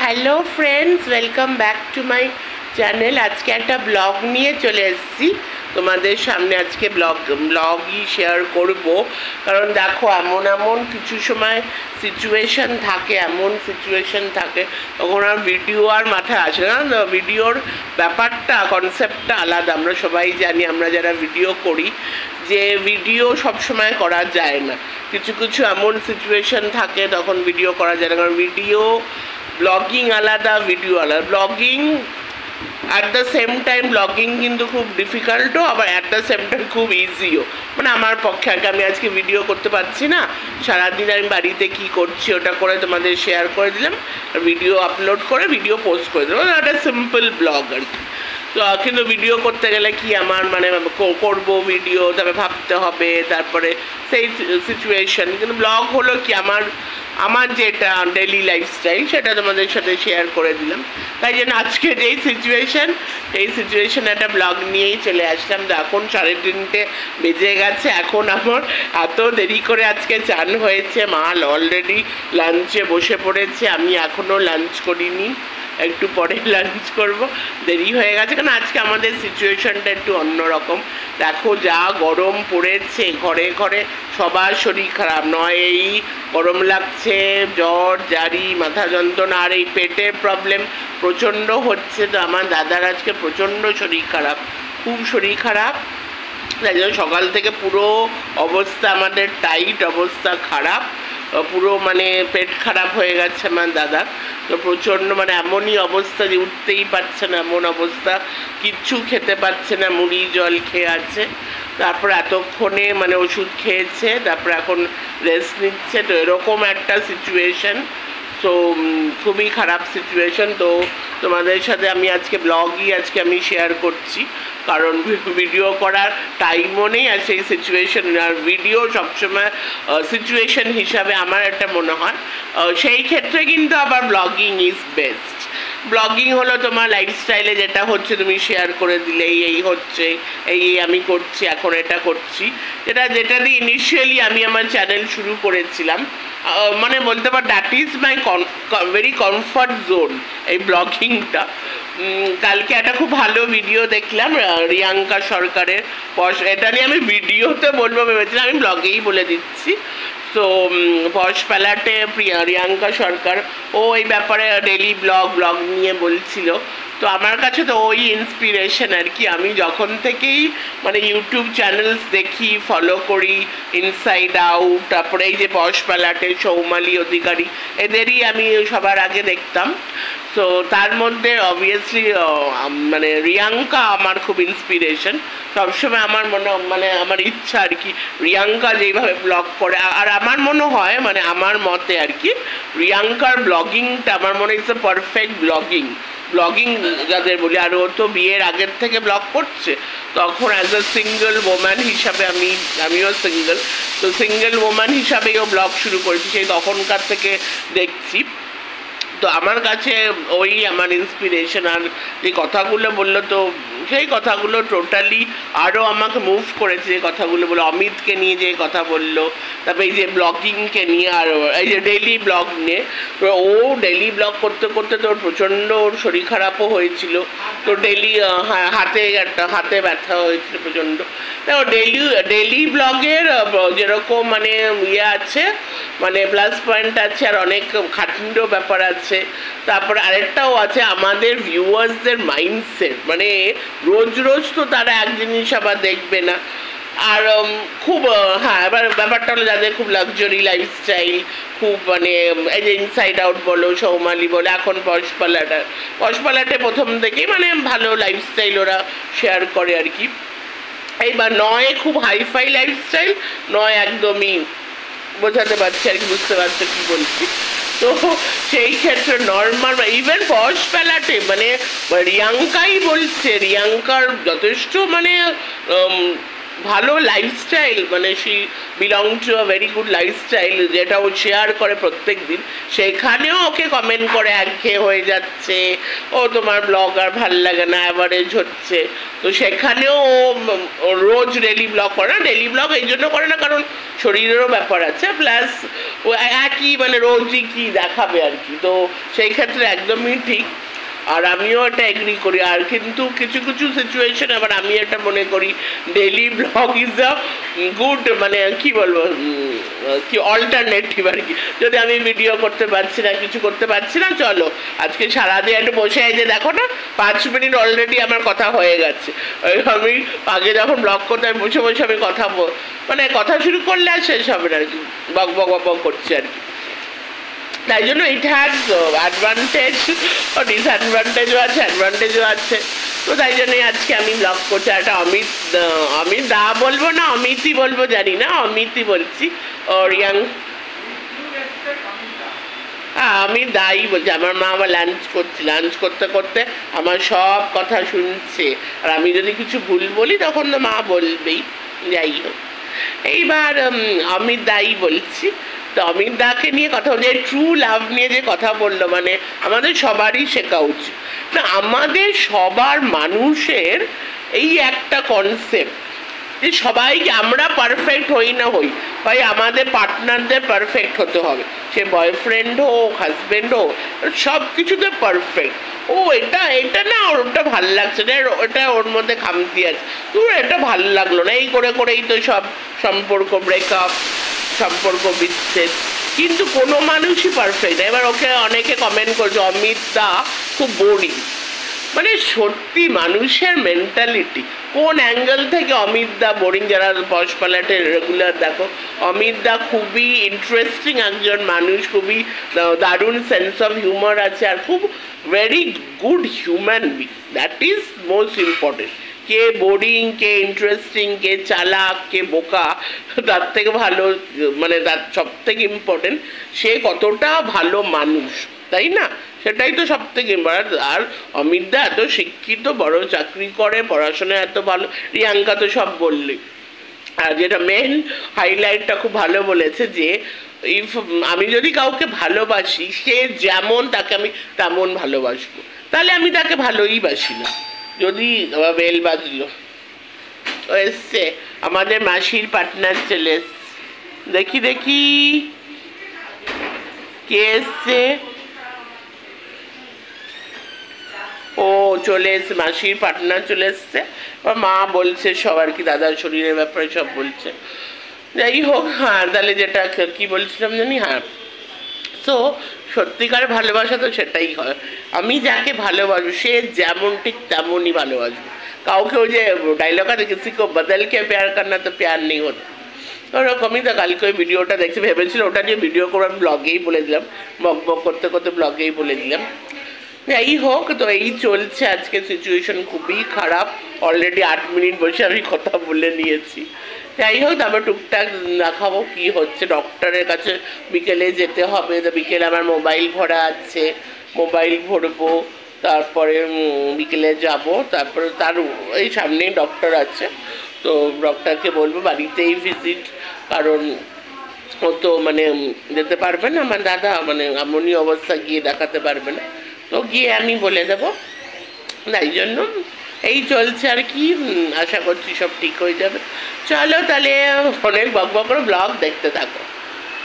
Hello friends, welcome back to my channel. আজকে একটা blog নিয়ে চলে এসেছি তোমাদের সামনে। আজকে ব্লগই শেয়ার করব, কারণ দেখো এমন কিছু সময় সিচুয়েশন থাকে তখন আর ভিডিও আর মাথায় আসে না। ভিডিওর ব্যাপারটা, কনসেপ্টটা আলাদা। আমরা সবাই জানি, আমরা যারা ভিডিও করি, যে ভিডিও সবসময় করা যায় না। কিছু এমন সিচুয়েশন থাকে তখন ভিডিও করা যায় না, কারণ ভিডিও ব্লগিং আলাদা, ভিডিও আলাদা। Blogging at the same time blogging কিন্তু খুব ডিফিকাল্টও, আবার অ্যাট দ্য সেম টাইম খুব ইজিও। মানে আমার পক্ষে আর কি, আমি আজকে ভিডিও করতে পারছি না, সারাদিন আমি বাড়িতে কি করছি ওটা করে তোমাদের শেয়ার করে দিলাম, ভিডিও আপলোড করে ভিডিও পোস্ট করে দিলাম, একটা সিম্পল ব্লগ আর কি। তো কিন্তু ভিডিও করতে গেলে কি আমার মানে করবো ভিডিও, তারপরে ভাবতে হবে, তারপরে সেই সিচুয়েশন। কিন্তু ব্লগ হলো কি আমার যেটা ডেইলি লাইফস্টাইল, সেটা তোমাদের সাথে শেয়ার করে দিলাম। তাই জন্য আজকে যেই সিচুয়েশন একটা ব্লগ নিয়েই চলে আসলাম। তো এখন 3:30 বেজে গেছে। এখন আমার এত দেরি করে আজকে চান হয়েছে, মা অলরেডি লাঞ্চে বসে পড়েছে, আমি এখনও লাঞ্চ করিনি, একটু পরে লাঞ্চ করব। দেরি হয়ে গেছে কারণ আজকে আমাদের সিচুয়েশনটা একটু অন্যরকম। দেখো যা গরম পড়েছে, ঘরে ঘরে সবার শরীর খারাপ, নয় এই গরম লাগছে, জ্বর জারি, মাথা যন্ত্রণা, আর এই পেটের প্রবলেম প্রচণ্ড হচ্ছে। তো আমার দাদার আজকে প্রচণ্ড শরীর খারাপ, খুব শরীর খারাপ। তাই জন্য সকাল থেকে পুরো অবস্থা আমাদের টাইট, অবস্থা খারাপ, পুরো মানে পেট খারাপ হয়ে গেছে আমার দাদার। তো প্রচণ্ড মানে এমনই অবস্থা যে উঠতেই পারছে না, এমন অবস্থা, কিচ্ছু খেতে পারছে না, মুড়ি জল খেয়ে আছে। তারপর এতক্ষণে মানে ওষুধ খেয়েছে, তারপর এখন রেস্ট নিচ্ছে। তো এরকম একটা সিচুয়েশন, তো খুবই খারাপ সিচুয়েশন। তো তোমাদের সাথে আমি আজকে আজকে আমি শেয়ার করছি, কারণ ভিডিও করার টাইমও নেই, আর সেই সিচুয়েশন, আর ভিডিও সবসময় সিচুয়েশন হিসাবে আমার একটা মনে হয়। সেই ক্ষেত্রে কিন্তু আবার ব্লগিং ইজ বেস্ট। ব্লগিং হলো তোমার লাইফস্টাইলে যেটা হচ্ছে তুমি শেয়ার করে দিলে, এই হচ্ছে, এই আমি করছি, এখন এটা করছি, যেটা দিয়ে ইনিশিয়ালি আমি আমার চ্যানেল শুরু করেছিলাম। মানে বলতে পার that is my very comfort zone, এই ব্লগিংটা। কালকে একটা খুব ভালো ভিডিও দেখলাম রিয়াঙ্কা সরকারের, এটা নিয়ে আমি ভিডিওতে বলবো ভেবেছিলাম, আমি ব্লগেই বলে দিচ্ছি। তো পশ প্যালাটে রিয়াঙ্কা সরকার, ও এই ব্যাপারে ডেলি ব্লগ নিয়ে বলছিল। তো আমার কাছে তো ওই ইন্সপিরেশন আর কি। আমি যখন থেকেই মানে ইউটিউব চ্যানেলস দেখি, ফলো করি, ইনসাইড আউট, তারপরে এই যে পশ প্যালাটে সৌমালি অধিকারী, এদেরই আমি সবার আগে দেখতাম। তো তার মধ্যে অবভিয়াসলি মানে রিয়াঙ্কা আমার খুব ইন্সপিরেশন। সবসময় আমার মানে আমার ইচ্ছা আর কি, রিয়াঙ্কা যেইভাবে ব্লগ করে, আর আমার মনে হয় মানে আমার মতে আর কি, রিয়াঙ্কার ব্লগিংটা আমার মনে হয় ইটস এ পারফেক্ট ব্লগিং যাদের বলি। আর ও তো বিয়ের আগের থেকে ব্লগ করছে, তখন অ্যাজ এ সিঙ্গেল ওম্যান হিসাবে, আমিও সিঙ্গেল, তো সিঙ্গেল ওম্যান হিসাবেই ও ব্লগ শুরু করেছি, সেই তখনকার থেকে দেখছি। তো আমার কাছে ওই আমার ইন্সপিরেশন। আর যে কথাগুলো বললো, তো সেই কথাগুলো টোটালি আরও আমাকে মুভ করেছে। যে কথাগুলো বললো, অমিতকে নিয়ে যে কথা বললো, তারপরে এই যে ব্লগিংকে নিয়ে, আর এই যে ডেইলি ব্লগ নিয়ে, ও ডেইলি ব্লগ করতে করতে তোর প্রচণ্ড ওর শরীর খারাপও হয়েছিল। তো ডেইলি হাতে ব্যথা হয়েছিল প্রচণ্ড। তো ডেইলি ব্লগের যেরকম মানে আছে, মানে প্লাস পয়েন্ট আছে, আর অনেক খাটনিরও ব্যাপার আছে। তারপরে আরেকটাও আছে আমাদের ভিউয়ার্সদের মাইন্ডসেট, মানে রোজ তো তারা এক জিনিস আবার দেখবে না। আর খুব এবার ব্যাপারটা হলো যাদের খুব লাক্সারি লাইফস্টাইল, খুব মানে এই যে ইনসাইড আউট বলো, সৌমালি বলো, এখন পশপালাটে প্রথম থেকেই মানে ভালো লাইফস্টাইল ওরা শেয়ার করে আর কি। এইবার নয় খুব হাইফাই লাইফস্টাইল, নয় একদমই, বোঝাতে পারছি আর কি, বুঝতে পারছো কি বলছি। তো সেই ক্ষেত্রে নর্মাল, ইভেন পশ প্যালাটে মানে রিয়াঙ্কাই বলছে, রিয়াঙ্কার যথেষ্ট মানে ভালো লাইফস্টাইল, মানে she belong to a very good lifestyle, যেটা ও শেয়ার করে প্রত্যেক দিন, সেখানেও ওকে কমেন্ট করে একঘেয়ে হয়ে যাচ্ছে, ও তোমার ব্লগ আর ভাল লাগে না, অ্যাভারেজ হচ্ছে। তো সেখানেও ও রোজ ডেলি ব্লগ করে না, ডেলি ব্লগ এই জন্য করে না কারণ শরীরেরও ব্যাপার আছে, প্লাস ও একই মানে রোজই কি দেখাবে আর কি। তো সেই ক্ষেত্রে একদমই ঠিক, আর আমিও এটা এগ্রি করি। আর কিন্তু কিছু কিছু সিচুয়েশন আবার আমি এটা মনে করি daily blog is a good, মানে কি বলবো, কি অল্টারনেটিভ আর কি। যদি আমি ভিডিও করতে পারছি না, কিছু করতে পারছি না, চলো আজকে সারাদিন একটু বসে যে দেখো না 5 মিনিট অলরেডি আমার কথা হয়ে গেছে। আমি আগে যখন ব্লগ করতে আমি বসে বসে আমি মানে কথা শুরু করলে আর শেষ হবে না আর কি, বক বক বক করছি আর কি। তাই জন্য ইট হ্যাজ অ্যাডভান্টেজ ও ডিসঅ্যাডভান্টেজও আছে, অ্যাডভান্টেজও আছে। তো তাই জন্যই আজকে আমি ব্লগ করছি। একটা অমিত দা বলবো না অমিতই বলবো জানি না, অমিতই বলছি। ওর হ্যাঁ আমি দাই বলছি। আমার মা আবার লাঞ্চ করতে করতে আমার সব কথা শুনছে, আর আমি যদি কিছু ভুল বলি তখন তো মা বলবেই। যাই হোক, এইবার অমিত দাই বলছি। তো অমিত দাকে নিয়ে কথা বলছে, ট্রু লাভ নিয়ে যে কথা বললো, মানে আমাদের সবারই শেখা উচিত না, আমাদের সবার মানুষের এই একটা কনসেপ্ট যে সবাইকে আমরা পারফেক্ট হই না হই, ভাই আমাদের পার্টনারদের পারফেক্ট হতে হবে, সে বয়ফ্রেন্ড হোক হাজব্যান্ড হোক, সব কিছুতে পারফেক্ট। ও এটা না ওটা ভাল লাগছে না, ওটা ওর মধ্যে খামতি আছে, তোর এটা ভাল লাগলো না, এই করে করেই তো সব সম্পর্ক ব্রেকআপ, সম্পর্ক বিচ্ছেদ। কিন্তু কোনো মানুষই পারফেক্ট। এবার ওকে অনেকে কমেন্ট করছে অমিত দা খুব বোরিং। মানে সত্যি মানুষের মেন্টালিটি কোন অ্যাঙ্গেল থেকে অমিত দা বোরিং, যারা পশ পালাটে রেগুলার দেখো, অমিত দা খুবই ইন্টারেস্টিং একজন মানুষ, খুবই দারুণ সেন্স অফ হিউমার আছে, আর খুব very good human being, that is most important. কে বোরিং, কে ইন্টারেস্টিং, কে চালাক, কে বোকা, তার থেকে ভালো মানে তার সব থেকে ইম্পর্টেন্ট সে কতটা ভালো মানুষ, তাই না? সেটাই তো সব থেকে। আর অমিত দা এত শিক্ষিত, বড় চাকরি করে, পড়াশোনা এত ভালো, প্রিয়াঙ্কা তো সব বললে। আর যেটা মেন হাইলাইটটা খুব ভালো বলেছে যে ইফ আমি যদি কাউকে ভালোবাসি, সে যেমন তাকে আমি তেমন ভালোবাসবো, তাহলে আমি তাকে ভালোই বাসি না। যদি বেল বাজলো, ও এসছে আমাদের মাসির পার্টনার চলে এসছে, দেখি দেখি কে এসছে। ও চলে এসছে, মাসির পার্টনার চলে এসছে। মা বলছে সব আর কি, দাদার শরীরের ব্যাপারে সব বলছে। যাই হোক, হ্যাঁ তাহলে যেটা কি বলছিলাম জানি, হ্যাঁ তো সত্যিকার ভালোবাসা তো সেটাই হয়, আমি যাকে ভালোবাসবো সে যেমন ঠিক তেমনই ভালোবাসবো। কাউকে ওই যে ডায়লগ আছে কিসি কো বদলকে প্যার করনা তো প্যার নেই হতো, ওরকমই। তো কালকে ওই ভিডিওটা দেখছি, ভেবেছিল ওটা নিয়ে ভিডিও করে আমি ব্লগেই বলে দিলাম, বক বক করতে করতে ব্লগেই বলে দিলাম। যাই হোক, তো এই চলছে আজকে সিচুয়েশন খুবই খারাপ। অলরেডি 8 মিনিট বসে আমি কথা বলে নিয়েছি। যাই হোক, তারপর টুকটাক দেখাবো কি হচ্ছে। ডক্টরের কাছে বিকেলে যেতে হবে, তো বিকেলে আমার মোবাইল ভরা আছে, মোবাইল ভরবো, তারপরে বিকেলে যাব। তারপরে তার এই সামনেই ডক্টর আছে, তো ডক্টরকে বলবো বাড়িতেই ভিজিট, কারণ ও তো মানে যেতে পারবে না আমার দাদা, মানে এমনই অবস্থা গিয়ে দেখাতে পারবে না, তো গিয়ে আমি বলে দেবো। তাই জন্য এই চলছে আর কি, আশা করছি সব ঠিক হয়ে যাবে। চলো তাহলে অনেক বক বক করে ব্লগ দেখতে থাকো।